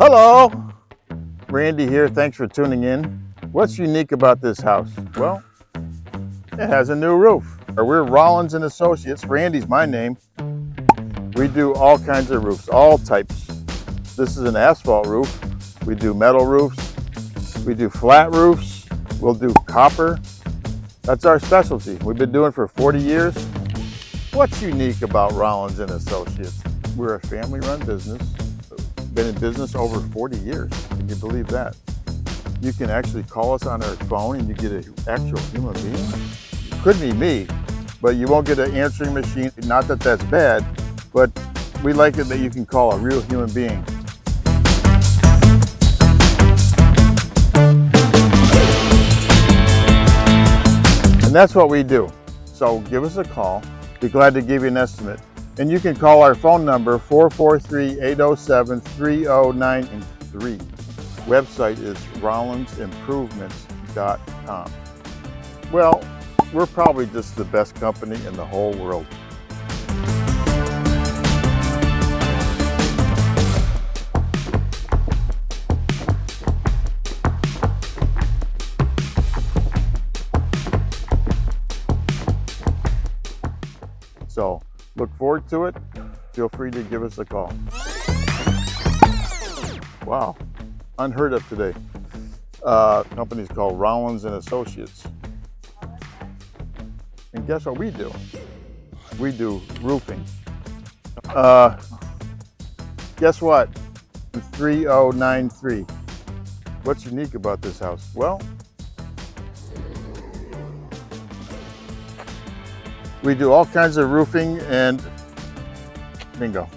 Hello, Randy here. Thanks for tuning in. What's unique about this house? Well, it has a new roof. We're Rollins and Associates. Randy's my name. We do all kinds of roofs, all types. This is an asphalt roof. We do metal roofs. We do flat roofs. We'll do copper. That's our specialty. We've been doing it for 40 years. What's unique about Rollins and Associates? We're a family-run business. Been in business over 40 years. Can you believe that? You can actually call us on our phone and you get an actual human being. It could be me, but you won't get an answering machine. Not that that's bad, but we like it that you can call a real human being. And that's what we do. So give us a call. Be glad to give you an estimate. And you can call our phone number 443-807-3093. Website is rollinsimprovements.com. Well, we're probably just the best company in the whole world. So look forward to it. Feel free to give us a call. Wow, unheard of today. Company's called Rollins and Associates. And guess what we do? We do roofing. Guess what? 3093. What's unique about this house? Well, we do all kinds of roofing and bingo.